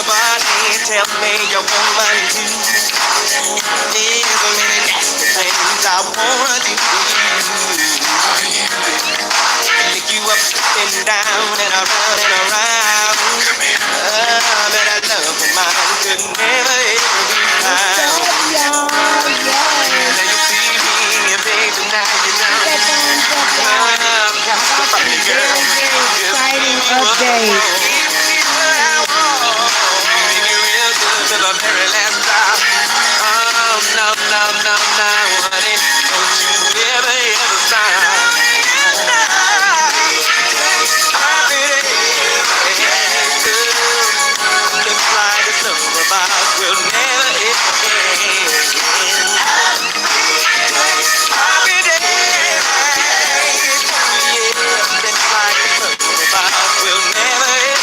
body tell me you're woman too. There's so many nasty things I wanna do to you. Lick you up and down and around and around. But I love of mine could never ever be found. Now you see me, baby, now you don't. I'm got to find you, girl. Just give me what I want. Give me what I want. Make it real good till the very last drop. Oh, no, no, no, no, honey. Don't you ever, ever stop. Happy days, looks like the summer of ours will never end. Happy days, yeah, looks like the summer of ours will never end.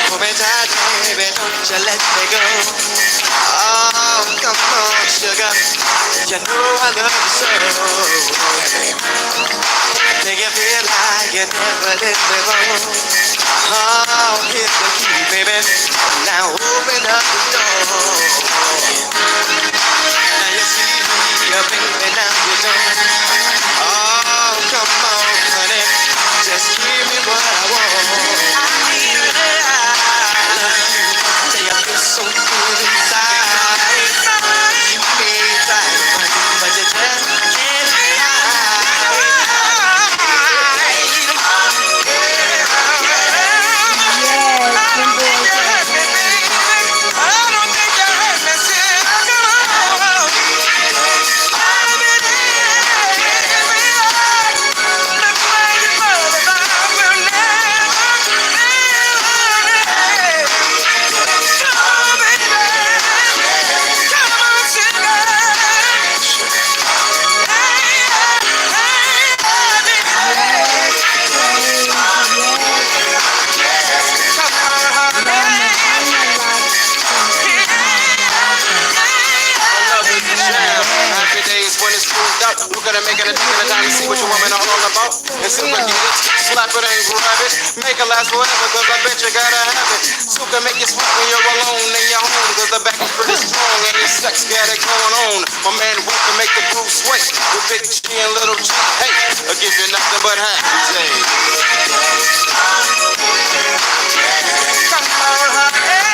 Hold me tight, baby, don't you let me go. Oh, come on, sugar, you know I love you so. Make you feel like you never did before. Oh, here's the key, baby. Now open up the door. Now you see me, baby, now you don't. Oh, come on, honey. Just give me what I want. I need it. I love you. Say I feel so good inside. You may try, but you just can't we're gonna make it a thing at a time to see what your woman are all about. And super heat it, slap it and grab it. Make it last forever, cause I bet you gotta have it. Super make you sweat when you're alone in your home, cause the back is pretty strong and your sex got it going on. My man work to make the groove sweat. With big G and little G, hey, I'll give you nothing but happy days. Come on, honey.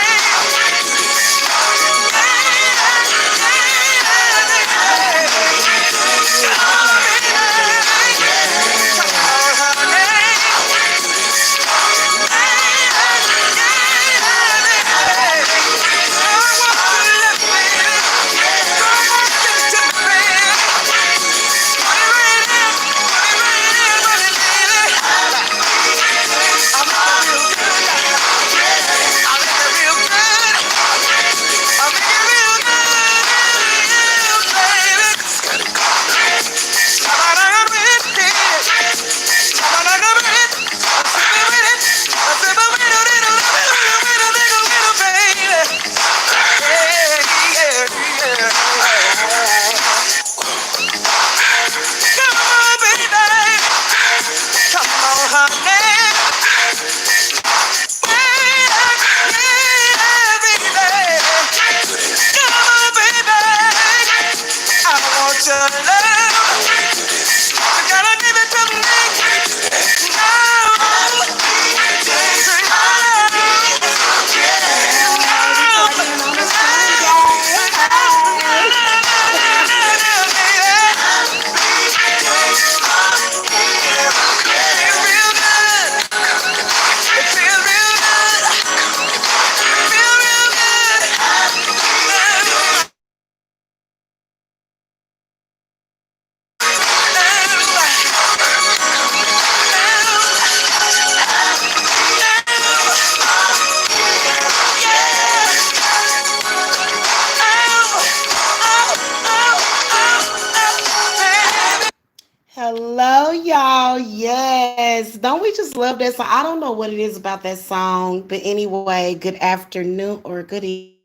Hello, y'all. Yes. Don't we just love that song? I don't know what it is about that song, but anyway, good afternoon or good evening.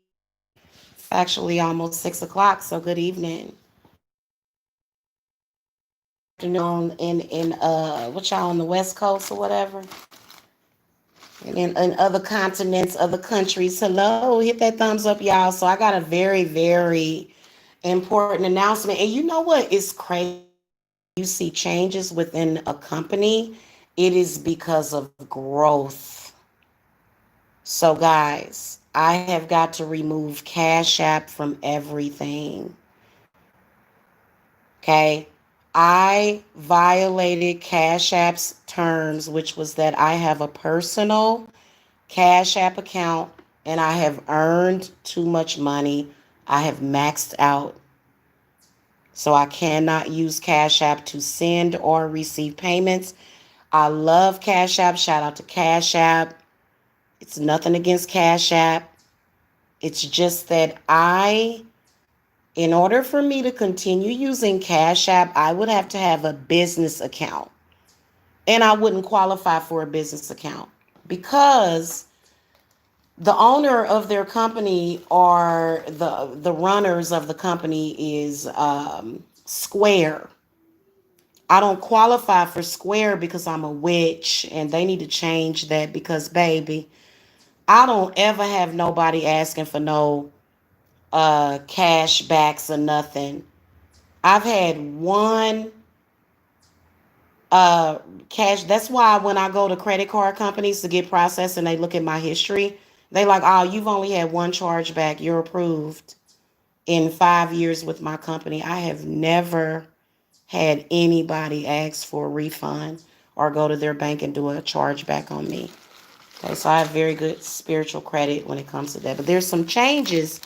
It's actually almost 6 o'clock, so good evening. Afternoon in what y'all on the West Coast or whatever. And in other continents, other countries, hello, hit that thumbs up, y'all. So I got a very, very important announcement. And you know what is crazy? Whenever you see changes within a company, it is because of growth. So, guys, I have got to remove Cash App from everything. Okay. I violated Cash App's terms, which was that I have a personal Cash App account and I have earned too much money. I have maxed out. So I cannot use Cash App to send or receive payments. I love Cash App. Shout out to Cash App. It's nothing against Cash App. It's just that in order for me to continue using Cash App, I would have to have a business account. And I wouldn't qualify for a business account because the owner of their company or the runners of the company is Square. I don't qualify for Square because I'm a witch, and they need to change that because, baby, I don't ever have nobody asking for no cash backs or nothing. I've had one uh cash. That's why when I go to credit card companies to get processed and they look at my history, they like, oh, you've only had one charge back. You're approved. In 5 years with my company, I have never had anybody ask for a refund or go to their bank and do a chargeback on me. Okay, so I have very good spiritual credit when it comes to that. But there's some changes.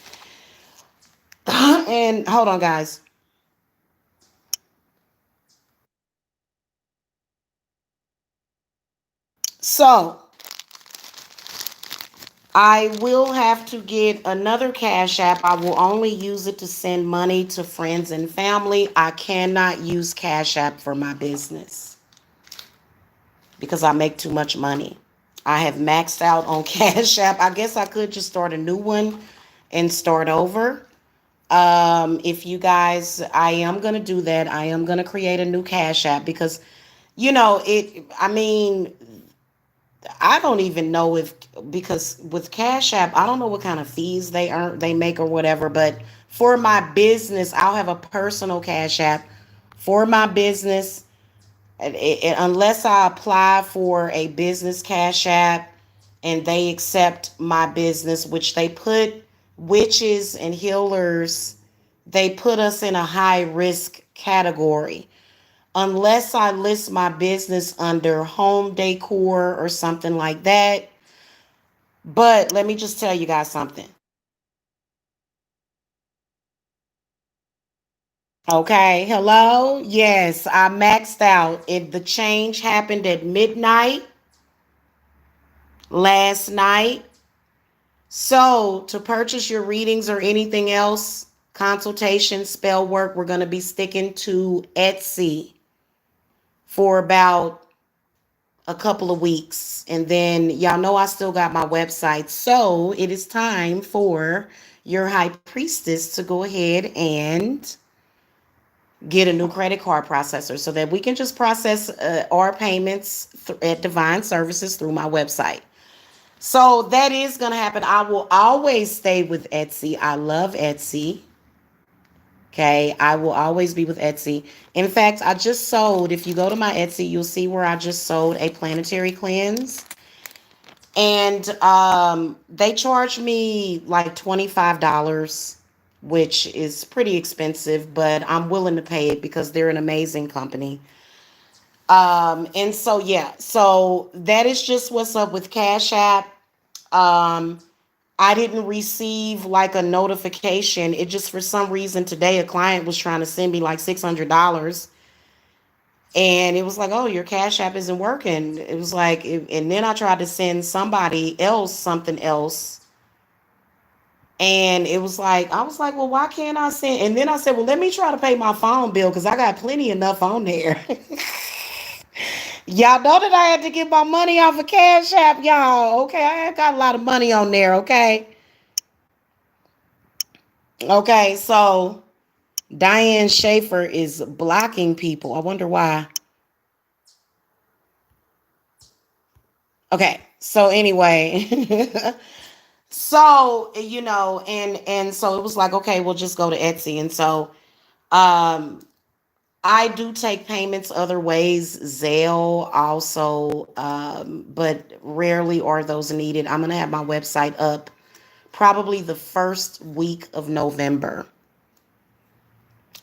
And hold on, guys. So I will have to get another Cash App. I will only use it to send money to friends and family. I cannot use Cash App for my business because I make too much money. I have maxed out on Cash App. I guess I could just start a new one and start over. If you guys, I am going to do that. I am going to create a new Cash App because, I mean, I don't even know if, because with Cash App, I don't know what kind of fees they make or whatever, but for my business, I'll have a personal Cash App for my business. Unless I apply for a business Cash App and they accept my business, which they put witches and healers, they put us in a high risk category. Unless I list my business under home decor or something like that. But let me just tell you guys something. Okay, hello? Yes, I maxed out. The change happened at midnight last night. So, to purchase your readings or anything else, consultation, spell work, we're going to be sticking to Etsy for about a couple of weeks. And then, y'all know I still got my website. So, it is time for your high priestess to go ahead and get a new credit card processor so that we can just process our payments at Divine Services through my website. So that is going to happen. I will always stay with Etsy. I love Etsy. Okay. I will always be with Etsy. In fact, I just sold, if you go to my Etsy, you'll see where I just sold a planetary cleanse. And they charged me like $25, which is pretty expensive, but I'm willing to pay it because they're an amazing company. And so, yeah, so that is just what's up with Cash App. Um, I didn't receive like a notification. It just, for some reason today, a client was trying to send me like $600. And it was like, oh, your Cash App isn't working. It was like, and then I tried to send somebody else something else. And it was like, I was like, well, why can't I send? And then I said, well, let me try to pay my phone bill because I got plenty enough on there. Y'all know that I had to get my money off of Cash App, y'all. Okay, I got a lot of money on there. Okay, okay. So Diane Schaefer is blocking people. I wonder why. Okay, So anyway, so and so it was like, okay, we'll just go to Etsy. And so um I do take payments other ways, Zelle also, but rarely are those needed. I'm gonna have my website up probably the first week of November.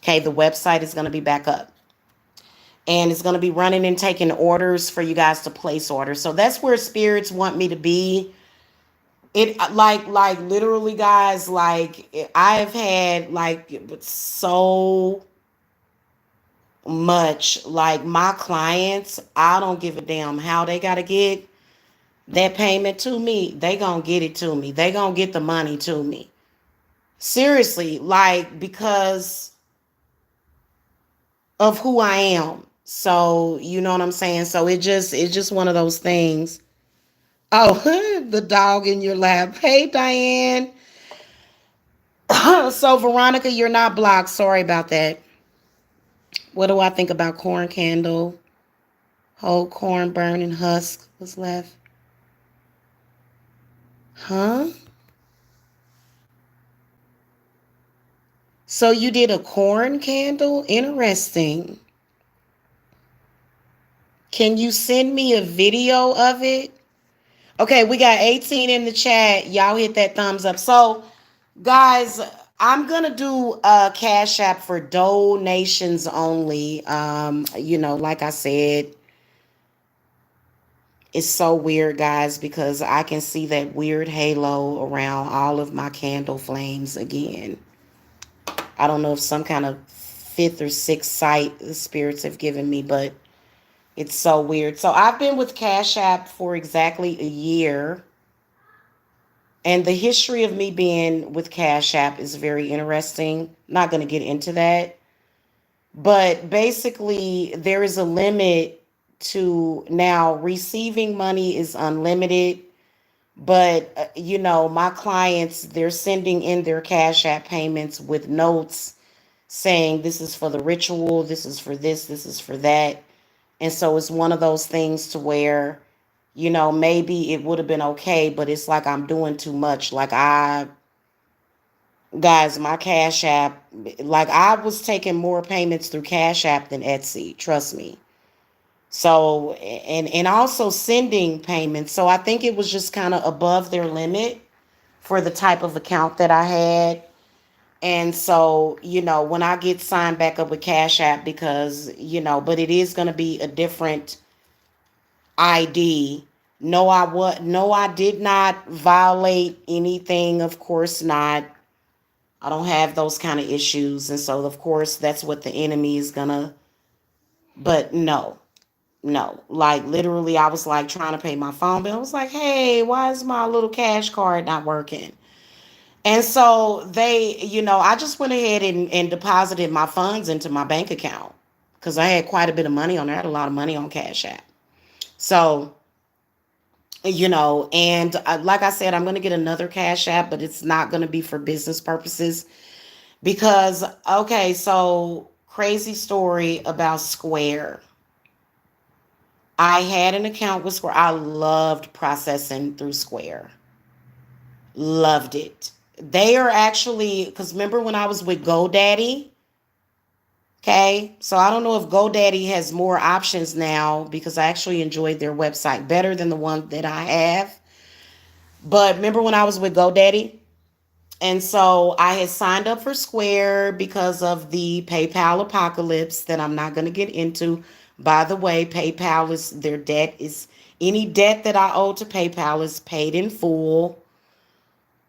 Okay, the website is gonna be back up. And it's gonna be running and taking orders for you guys to place orders. So that's where spirits want me to be. It like literally, guys, like I've had like so much, like my clients, I don't give a damn how they gotta get that payment to me. They gonna get it to me. They gonna get the money to me. Seriously, like because of who I am. So you know what I'm saying? So it's just one of those things. Oh, the dog in your lap. Hey, Diane. So Veronica, you're not blocked. Sorry about that. What do I think about corn candle? Whole corn burning husk was left. Huh? So you did a corn candle? Interesting. Can you send me a video of it? Okay, we got 18 in the chat. Y'all hit that thumbs up. So, guys, I'm gonna do a Cash App for donations only. Like I said, it's so weird, guys, because I can see that weird halo around all of my candle flames again. I don't know if some kind of fifth or sixth sight the spirits have given me, but it's so weird. So I've been with Cash App for exactly a year. And the history of me being with Cash App is very interesting. Not going to get into that. But basically, there is a limit to now receiving money is unlimited. But, my clients, they're sending in their Cash App payments with notes saying this is for the ritual, this is for this is for that. And so it's one of those things to where, maybe it would have been okay, but it's like I'm doing too much. Guys, my Cash App, like I was taking more payments through Cash App than Etsy, trust me. So, and also sending payments. So I think it was just kind of above their limit for the type of account that I had. And so, when I get signed back up with Cash App, because, but it is going to be a different ID. No, I did not violate anything. Of course not. I don't have those kind of issues. And so, of course, that's what the enemy is gonna. But no, no. Like, literally, I was like trying to pay my phone bill. I was like, hey, why is my little cash card not working? And so I just went ahead and deposited my funds into my bank account because I had quite a bit of money on there. I had a lot of money on Cash App. So, and like I said, I'm going to get another Cash App, but it's not going to be for business purposes. Because, okay, so crazy story about Square. I had an account with Square. I loved processing through Square. Loved it. They are actually, because remember when I was with GoDaddy? Okay, so I don't know if GoDaddy has more options now because I actually enjoyed their website better than the one that I have. But remember when I was with GoDaddy? And so I had signed up for Square because of the PayPal apocalypse that I'm not going to get into. By the way, PayPal is their debt is any debt that I owe to PayPal is paid in full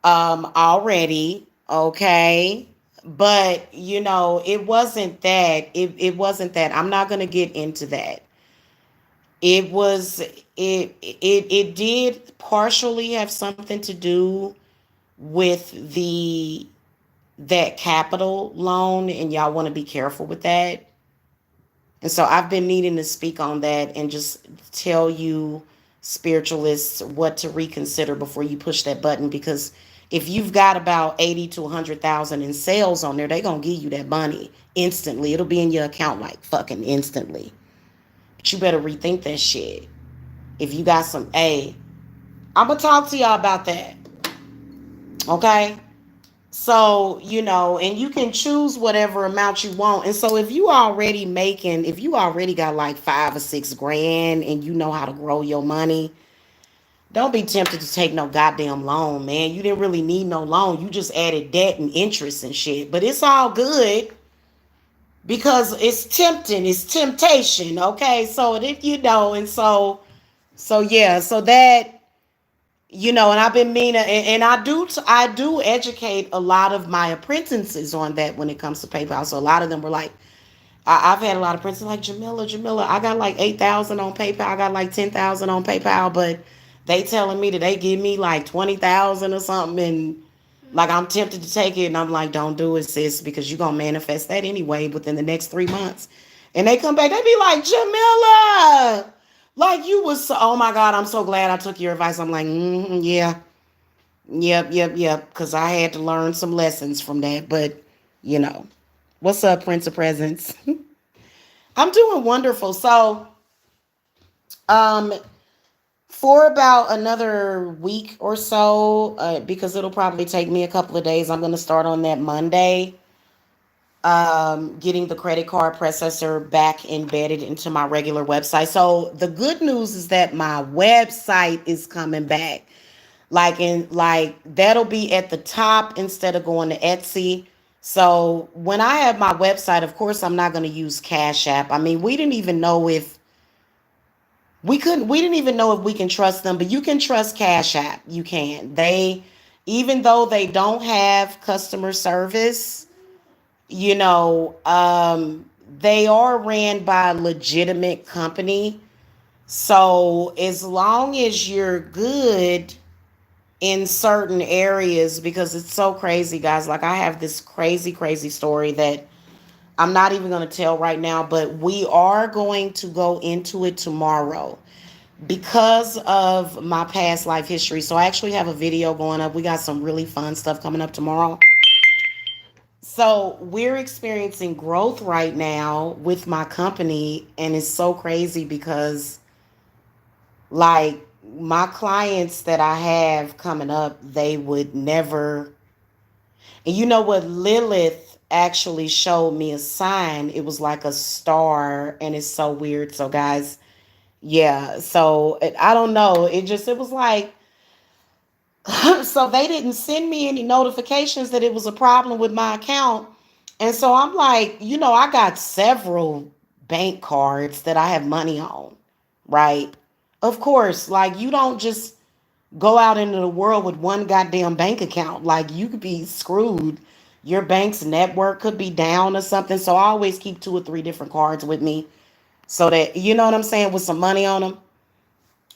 already, okay? But it wasn't that. It wasn't that. I'm not going to get into that. It was it did partially have something to do with the that capital loan, and y'all want to be careful with that. And so I've been needing to speak on that and just tell you spiritualists what to reconsider before you push that button, because if you've got about 80 to 100,000 in sales on there, they're going to give you that money instantly. It'll be in your account like fucking instantly. But you better rethink that shit. If you got some, hey, I'm gonna talk to y'all about that. Okay. So, and you can choose whatever amount you want. And so if you already got like 5 or 6 grand and you know how to grow your money, don't be tempted to take no goddamn loan, man. You didn't really need no loan. You just added debt and interest and shit. But it's all good because it's tempting. It's temptation. Okay. So if you know, and so yeah, so that, and I've been meaning, and I do educate a lot of my apprentices on that when it comes to PayPal. So a lot of them were like, I've had a lot of apprentices like Jamila, I got like 8,000 on PayPal, I got like 10,000 on PayPal, but they telling me that they give me like 20,000 or something, and like I'm tempted to take it, and I'm like, don't do it, sis, because you're gonna manifest that anyway within the next 3 months. And they come back, they be like, Jamila, like you was so, oh my God, I'm so glad I took your advice. I'm like, yeah, yep, because I had to learn some lessons from that. But you know, what's up, Prince of Presents? I'm doing wonderful. So, um, for about another week or so, because it'll probably take me a couple of days. I'm gonna start on that Monday. Getting the credit card processor back embedded into my regular website. So the good news is that my website is coming back. Like that'll be at the top instead of going to Etsy. So when I have my website, of course I'm not going to use Cash App. I mean, we didn't even know if we can trust them, but you can trust Cash App. You can. Even though they don't have customer service, you know, they are ran by a legitimate company. So as long as you're good in certain areas, because it's so crazy, guys. Like I have this crazy story that I'm not even going to tell right now, but we are going to go into it tomorrow because of my past life history. So I actually have a video going up. We got some really fun stuff coming up tomorrow. So we're experiencing growth right now with my company, and it's so crazy because like my clients that I have coming up, they would never. And you know what? Lilith actually showed me a sign. It was like a star, and it's so weird. So, guys, yeah. So, I don't know. It was like, so they didn't send me any notifications that it was a problem with my account. And so I'm like, I got several bank cards that I have money on, right? Of course, like you don't just go out into the world with one goddamn bank account. Like you could be screwed. Your bank's network could be down or something. So I always keep 2 or 3 different cards with me so that, you know what I'm saying, with some money on them.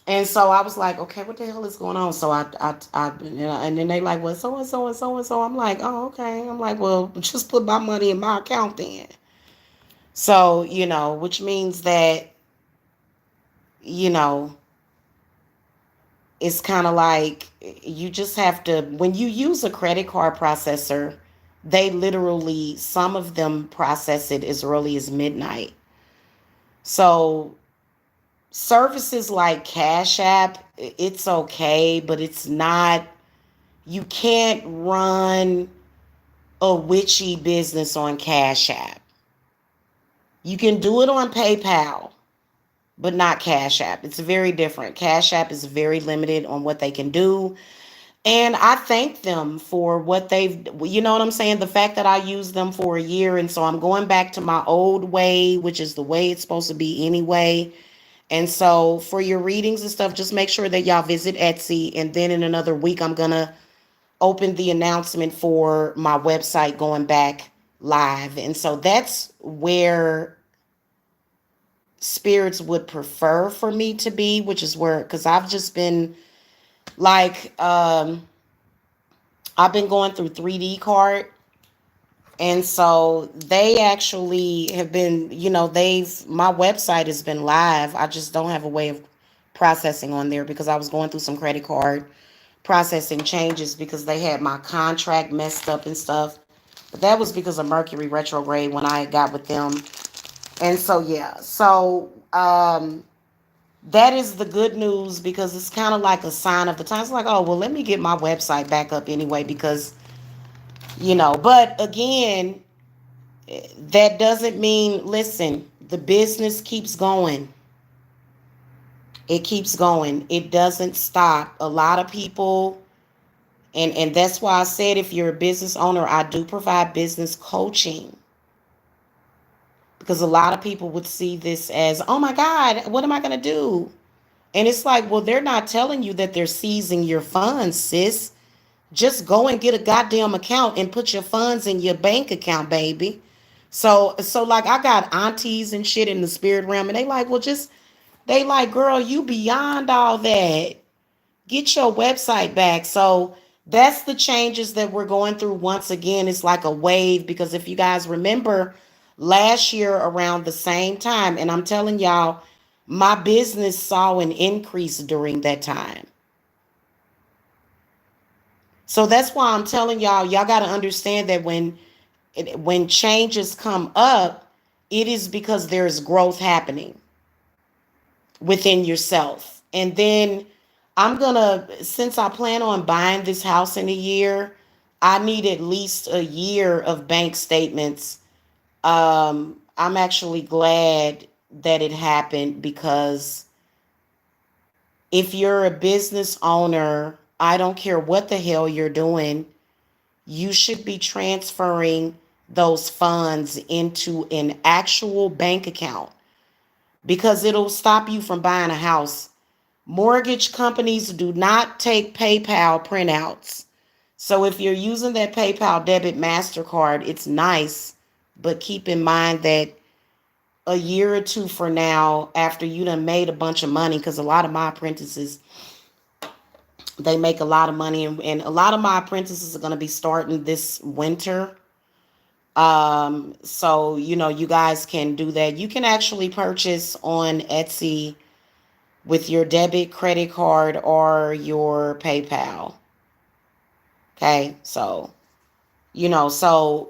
And so I was like, okay, what the hell is going on? So and then they like, well, so and so and so and so. I'm like, oh, okay. I'm like, well, just put my money in my account then. So, which means that, you know, it's kind of like you just have to, when you use a credit card processor, they literally, some of them process it as early as midnight. So services like Cash App, it's okay, but it's not, you can't run a witchy business on Cash App. You can do it on PayPal, but not Cash App. It's very different. Cash App is very limited on what they can do. And I thank them for what you know what I'm saying? The fact that I used them for a year. And so I'm going back to my old way, which is the way it's supposed to be anyway. And so for your readings and stuff, just make sure that y'all visit Etsy. And then in another week, I'm going to open the announcement for my website going back live. And so that's where spirits would prefer for me to be, which is where, because I've just been like, I've been going through 3D card. And so they actually have been, my website has been live. I just don't have a way of processing on there because I was going through some credit card processing changes because they had my contract messed up and stuff. But that was because of Mercury retrograde when I got with them. And so, yeah. So, that is the good news because it's kind of like a sign of the times. Like, oh, well, let me get my website back up anyway because, but again, that doesn't mean, listen, the business keeps going. It keeps going. It doesn't stop. A lot of people, and that's why I said if you're a business owner, I do provide business coaching because a lot of people would see this as, oh my God, what am I going to do? And it's like, well, they're not telling you that they're seizing your funds, sis. Just go and get a goddamn account and put your funds in your bank account, baby. So like I got aunties and shit in the spirit realm, and they like, well, they like, girl, you beyond all that. Get your website back. So that's the changes that we're going through. Once again, it's like a wave because if you guys remember last year around the same time, and I'm telling y'all, my business saw an increase during that time. So that's why I'm telling y'all got to understand that when changes come up, it is because there's growth happening within yourself. And then since I plan on buying this house in a year, I need at least a year of bank statements. I'm actually glad that it happened because if you're a business owner, I don't care what the hell you're doing, you should be transferring those funds into an actual bank account because it'll stop you from buying a house. Mortgage companies do not take PayPal printouts. So if you're using that PayPal debit MasterCard, it's nice, but keep in mind that a year or two for now, after you done made a bunch of money, because a lot of my apprentices, they make a lot of money, and a lot of my apprentices are going to be starting this winter. So you guys can do that. You can actually purchase on Etsy with your debit, credit card, or your PayPal. Okay, so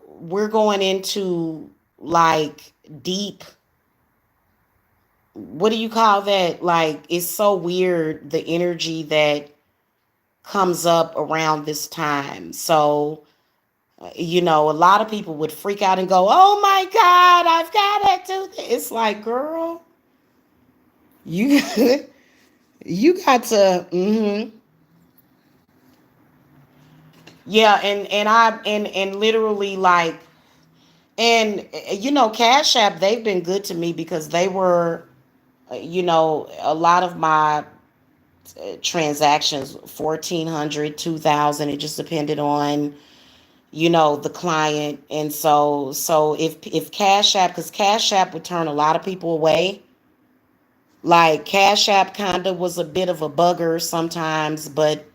we're going into like deep. What do you call that? Like it's so weird the energy that comes up around this time. So a lot of people would freak out and go, "Oh my God, I've got to do this." It's like, girl, you you got to, yeah, and literally like, and Cash App, they've been good to me because they were, a lot of my transactions 1,400, 2,000. It just depended on the client. And so if Cash App, because Cash App would turn a lot of people away. Like Cash App kind of was a bit of a bugger sometimes, but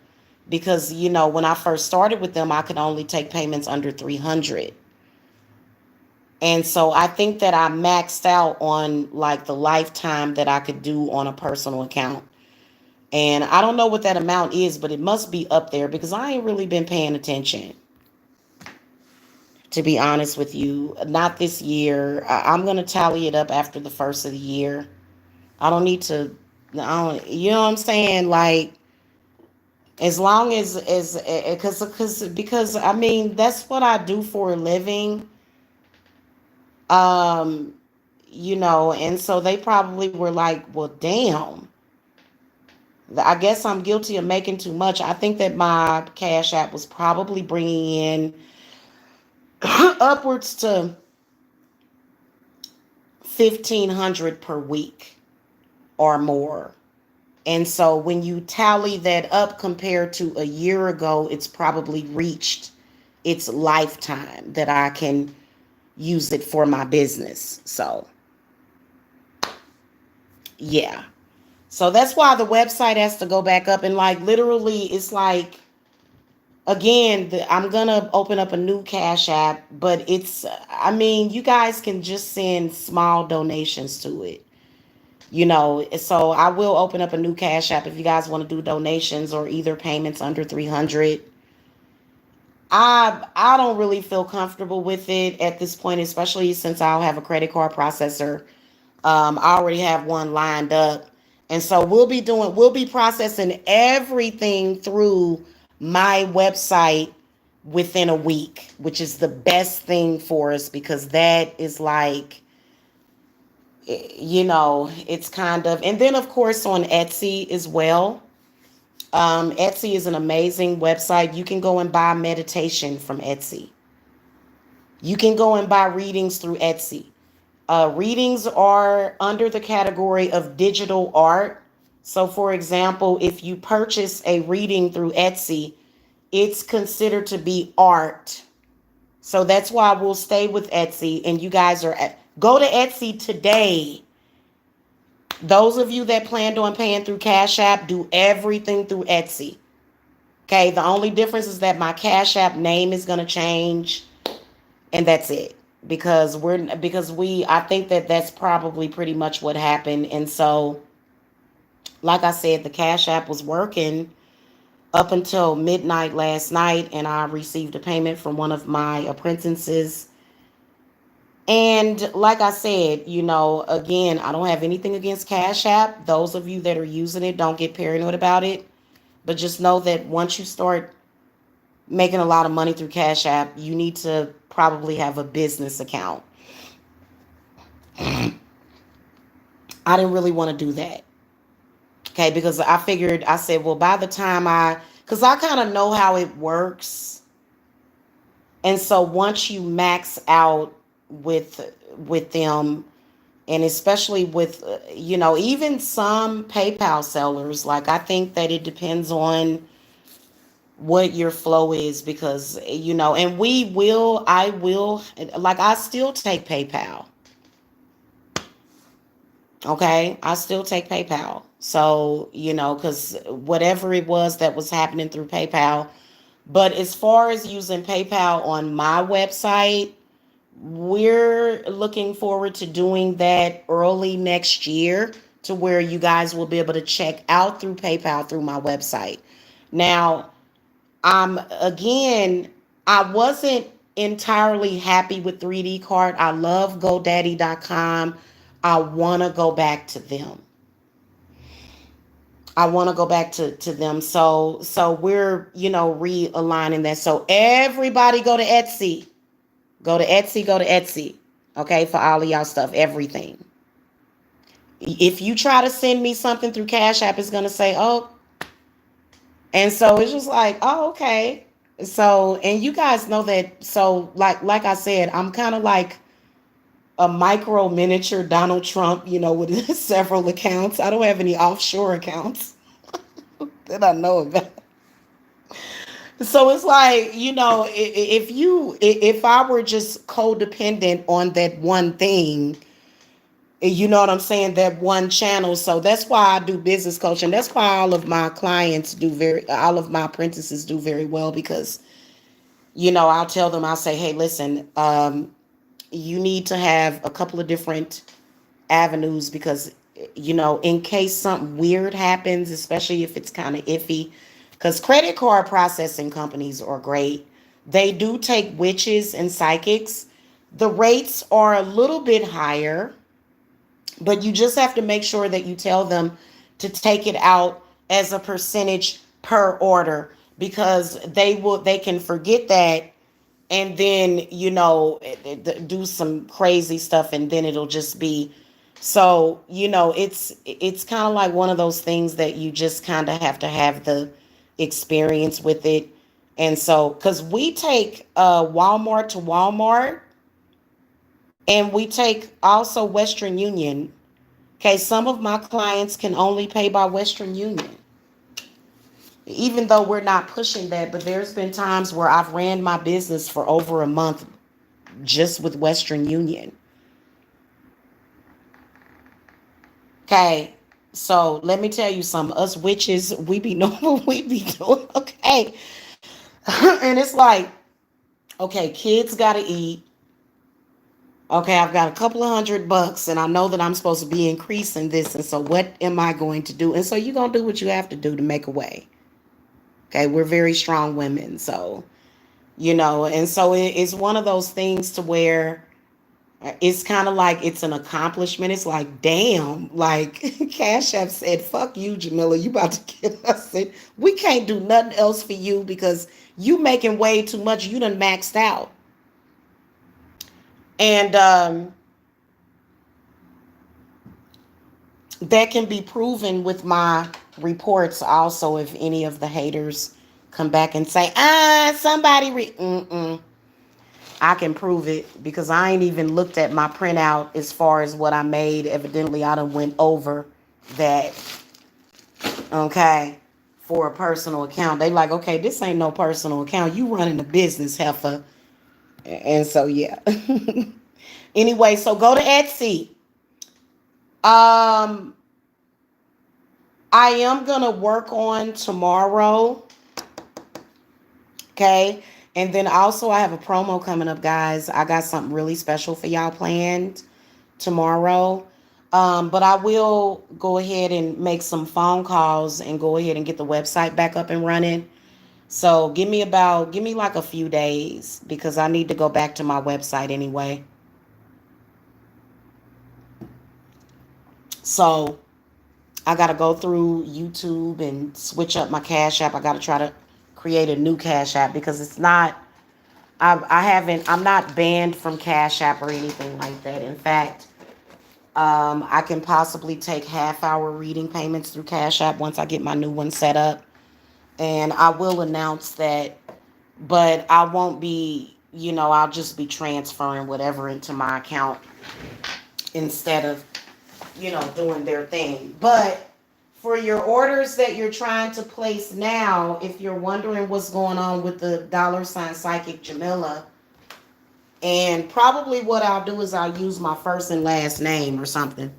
because when I first started with them, I could only take payments under 300. And so I think that I maxed out on like the lifetime that I could do on a personal account. And I don't know what that amount is, but it must be up there because I ain't really been paying attention, to be honest with you. Not this year. I'm going to tally it up after the first of the year. I don't need to, I don't, you know what I'm saying? Like, as long as because I mean, that's what I do for a living. Um, and so they probably were like, well, damn. I guess I'm guilty of making too much. I think that my Cash App was probably bringing in upwards to 1,500 per week or more. And so when you tally that up compared to a year ago, it's probably reached its lifetime that I can use it for my business. So, yeah. So that's why the website has to go back up. And like literally, it's like, again, I'm going to open up a new Cash App, but I mean, you guys can just send small donations to it. So I will open up a new Cash App if you guys want to do donations or either payments under 300. I don't really feel comfortable with it at this point, especially since I'll have a credit card processor. I already have one lined up. And so we'll be processing everything through my website within a week, which is the best thing for us because that is like, it's kind of, and then of course on Etsy as well. Etsy is an amazing website. You can go and buy meditation from Etsy. You can go and buy readings through Etsy. Readings are under the category of digital art. So, for example, if you purchase a reading through Etsy, it's considered to be art. So that's why we'll stay with Etsy. And you guys go to Etsy today. Those of you that planned on paying through Cash App, do everything through Etsy. Okay, the only difference is that my Cash App name is going to change, and that's it. Because we I think that that's probably pretty much what happened. And so, like I said, the Cash App was working up until midnight last night, and I received a payment from one of my apprentices. And like I said, again, I don't have anything against Cash App. Those of you that are using it, don't get paranoid about it. But just know that once you start making a lot of money through Cash App, you need to probably have a business account. I didn't really want to do that. Okay, because I said, well, by the time because I kind of know how it works. And so once you max out with them, and especially with, even some PayPal sellers, like I think that it depends on what your flow is because, and I will, like I still take PayPal. Okay, I still take PayPal. So, because whatever it was that was happening through PayPal. But as far as using PayPal on my website, we're looking forward to doing that early next year to where you guys will be able to check out through PayPal through my website. Now, again, I wasn't entirely happy with 3D Cart. I love GoDaddy.com. I want to go back to them. I want to go back to them. So we're, realigning that. So everybody go to Etsy. Go to Etsy, go to Etsy. Okay, for all of y'all stuff, everything. If you try to send me something through Cash App, it's gonna say, oh, and so it's just like, oh, okay. So, and you guys know that. So, like I said, I'm kind of like a micro miniature Donald Trump, with several accounts. I don't have any offshore accounts that I know about. So it's like, if I were just codependent on that one thing, you know what I'm saying, that one channel. So that's why I do business coaching. That's why all of my apprentices do very well because, I'll tell them, I'll say, hey, listen, you need to have a couple of different avenues because, in case something weird happens, especially if it's kind of iffy, because credit card processing companies are great. They do take witches and psychics. The rates are a little bit higher, but you just have to make sure that you tell them to take it out as a percentage per order because they can forget that and then do some crazy stuff and then it'll just be so it's kind of like one of those things that you just kind of have to have the experience with it. And so because we take Walmart to Walmart and we take also Western Union. Okay, some of my clients can only pay by Western Union, even though we're not pushing that. But there's been times where I've ran my business for over a month just with Western Union. Okay, so let me tell you something. Us witches, we be knowing what we be doing. Okay, and it's like, okay, kids gotta eat. Okay, I've got a couple of $100 and I know that I'm supposed to be increasing this. And so what am I going to do? And so you're going to do what you have to do to make a way. Okay, we're very strong women. So, and so it's one of those things to where It's kind of like it's an accomplishment. It's like, damn, like Cash App said, fuck you, Jamila. You about to get us in. We can't do nothing else for you because you making way too much. You done maxed out. And that can be proven with my reports also if any of the haters come back and say, somebody mm-mm. I can prove it because I ain't even looked at my printout as far as what I made. Evidently, I done went over that, okay, for a personal account. They like, okay, this ain't no personal account. You running a business, heifer. And so, yeah. Anyway, so go to Etsy. Um, I am going to work on tomorrow, okay? And then also, I have a promo coming up, guys. I got something really special for y'all planned tomorrow. But I will go ahead and make some phone calls and go ahead and get the website back up and running. So give me like a few days because I need to go back to my website anyway. So I got to go through YouTube and switch up my Cash App. I got to try to create a new Cash App because it's not, I haven't, I'm not banned from Cash App or anything like that. In fact, I can possibly take half-hour reading payments through Cash App once I get my new one set up. And I will announce that, but I won't be, I'll just be transferring whatever into my account instead of, doing their thing. But for your orders that you're trying to place now, if you're wondering what's going on with the $ Psychic Jamila, and probably what I'll do is I'll use my first and last name or something.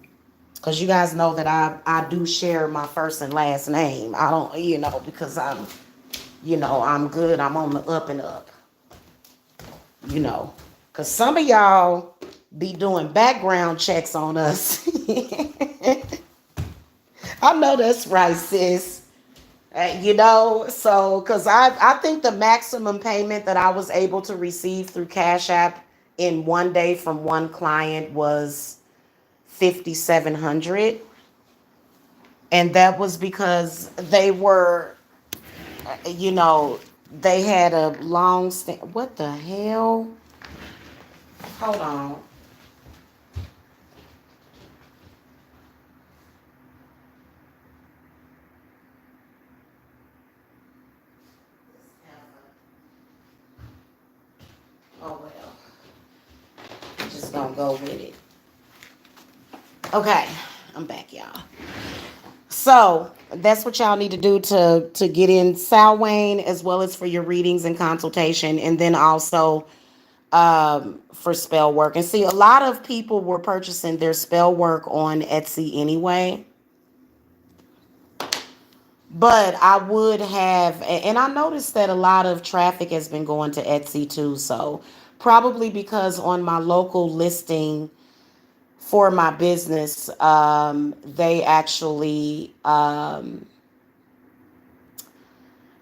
Because you guys know that I do share my first and last name. I don't, because I'm good. I'm on the up and up, you know. Because some of y'all be doing background checks on us. I know that's right, sis. So, because I think the maximum payment that I was able to receive through Cash App in one day from one client was 5,700, and that was because they were, you know, they had a long stand. What the hell? Hold on. Oh well, just gonna go with it. Okay, I'm back, y'all. So that's what y'all need to do to get in Sal Wayne as well as for your readings and consultation, and then also for spell work. And see, a lot of people were purchasing their spell work on Etsy anyway. But I would have, and I noticed that a lot of traffic has been going to Etsy too. So probably because on my local listing for my business, they actually, my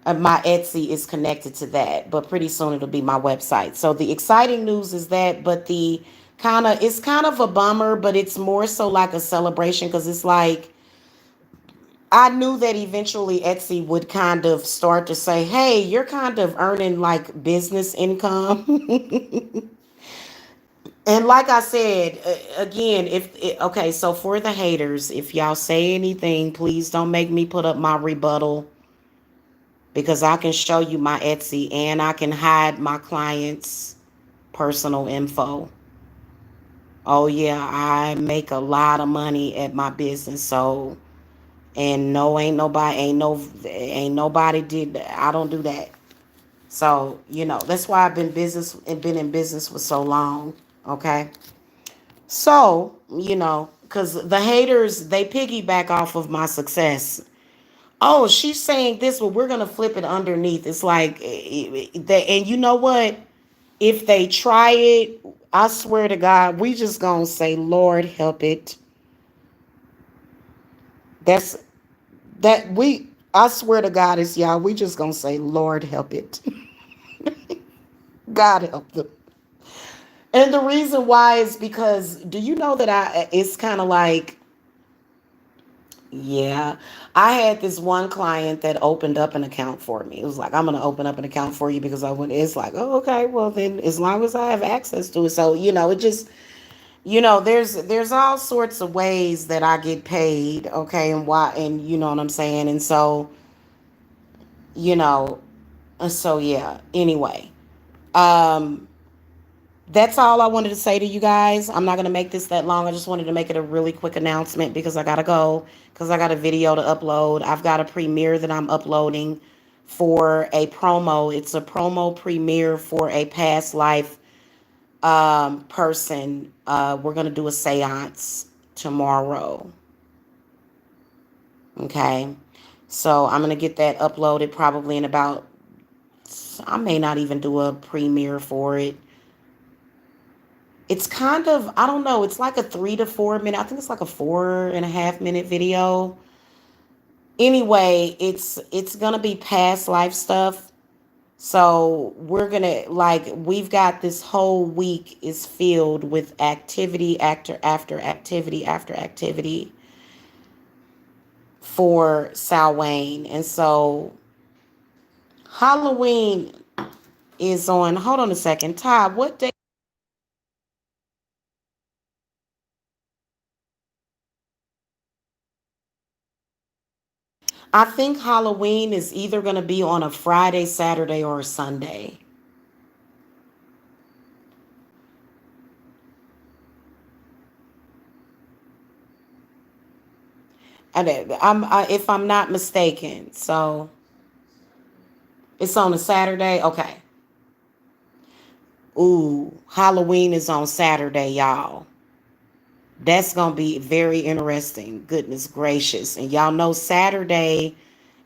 Etsy is connected to that. But pretty soon it'll be my website. So the exciting news is that, but it's kind of a bummer, but it's more so like a celebration because it's like, I knew that eventually Etsy would kind of start to say, hey, you're kind of earning like business income. And like I said, again, okay, so for the haters, if y'all say anything, please don't make me put up my rebuttal because I can show you my Etsy and I can hide my clients' personal info. Oh, yeah, I make a lot of money at my business. So, and no, ain't nobody did that. I don't do that. So, that's why I've been in business for so long. Okay. So, because the haters, they piggyback off of my success. Oh, she's saying this, but we're going to flip it underneath. It's like, and you know what? If they try it, I swear to God, we just going to say, Lord, help it. That's I swear to God, it's y'all. We just going to say, Lord, help it. God help them. And the reason why is because do you know that it's kind of like, yeah, I had this one client that opened up an account for me. It was like, I'm going to open up an account for you because I went, it's like, oh, okay, well then as long as I have access to it. So, it just, there's all sorts of ways that I get paid. Okay. And why, and you know what I'm saying? And so, you know, so yeah, anyway, um, that's all I wanted to say to you guys. I'm not going to make this that long. I just wanted to make it a really quick announcement because I got to go, because I got a video to upload. I've got a premiere that I'm uploading for a promo. It's a promo premiere for a past life person. We're going to do a seance tomorrow. Okay. So I'm going to get that uploaded probably in about, I may not even do a premiere for it. It's kind of, I don't know, it's like a 3 to 4 minute, I think it's like a 4.5 minute video. Anyway, it's gonna be past life stuff. So we're gonna, like, we've got this whole week is filled with activity after activity after activity for Sal Wayne. And so Halloween is on, hold on a second, Todd, what day? I think Halloween is either going to be on a Friday, Saturday, or a Sunday. If I'm not mistaken. So it's on a Saturday. Okay. Ooh, Halloween is on Saturday, y'all. That's gonna be very interesting. Goodness gracious! And y'all know Saturday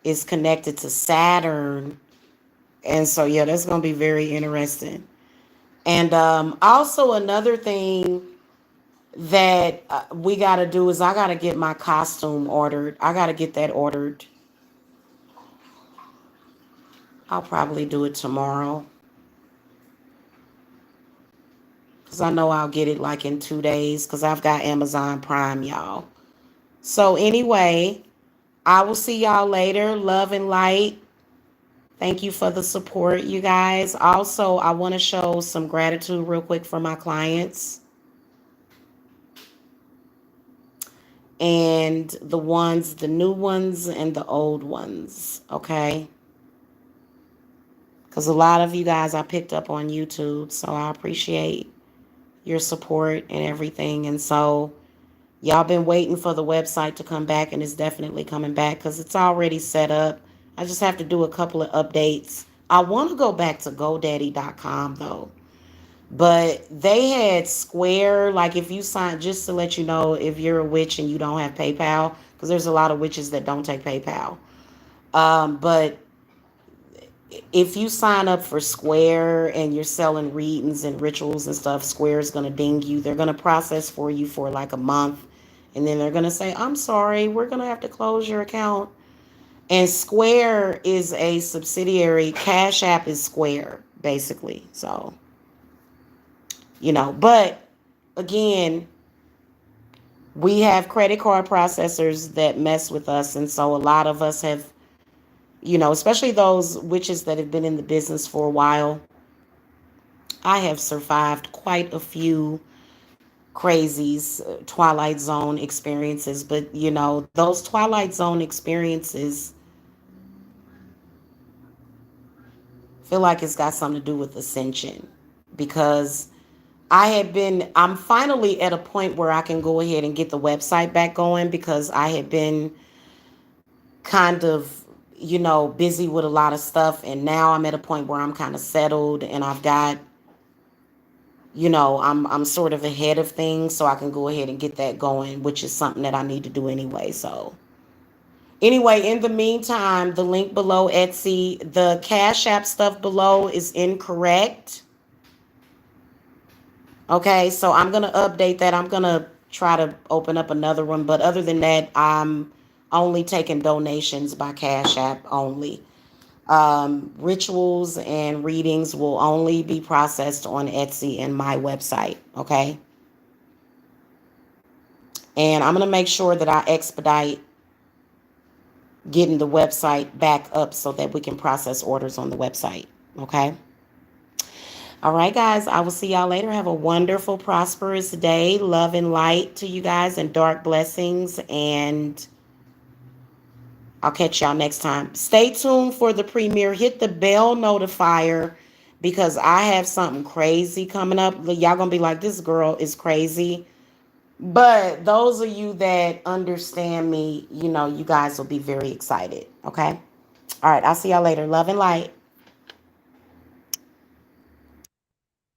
is connected to Saturn, and so yeah, that's gonna be very interesting. And also another thing that we got to do is I got to get my costume ordered. I got to get that ordered. I'll probably do it tomorrow because I know I'll get it like in 2 days because I've got Amazon Prime, y'all. So, anyway, I will see y'all later. Love and light. Thank you for the support, you guys. Also, I want to show some gratitude real quick for my clients and the new ones and the old ones, okay? Because a lot of you guys I picked up on YouTube, so I appreciate your support and everything. And so y'all been waiting for the website to come back, and it's definitely coming back because it's already set up. I just have to do a couple of updates. I want to go back to GoDaddy.com though, but they had Square. Like if you sign, just to let you know, if you're a witch and you don't have PayPal, because there's a lot of witches that don't take PayPal. But if you sign up for Square and you're selling readings and rituals and stuff, Square is going to ding you. They're going to process for you for like a month. And then they're going to say, I'm sorry, we're going to have to close your account. And Square is a subsidiary. Cash App is Square, basically. So, but again, we have credit card processors that mess with us. And so a lot of us have, especially those witches that have been in the business for a while, I have survived quite a few crazies, Twilight Zone experiences, but those Twilight Zone experiences feel like it's got something to do with ascension because I'm finally at a point where I can go ahead and get the website back going because I had been kind of, busy with a lot of stuff. And now I'm at a point where I'm kind of settled and I've got, I'm sort of ahead of things, so I can go ahead and get that going, which is something that I need to do anyway. So anyway, in the meantime, the link below Etsy, the Cash App stuff below is incorrect. Okay, so I'm gonna update that. I'm gonna try to open up another one, but other than that, I'm only taking donations by Cash App only. Rituals and readings will only be processed on Etsy and my website. Okay. And I'm going to make sure that I expedite getting the website back up so that we can process orders on the website. Okay. All right, guys. I will see y'all later. Have a wonderful, prosperous day. Love and light to you guys and dark blessings. And I'll catch y'all next time. Stay tuned for the premiere. Hit the bell notifier because I have something crazy coming up. Y'all gonna be like, this girl is crazy. But those of you that understand me, you know, you guys will be very excited. Okay. All right. I'll see y'all later. Love and light.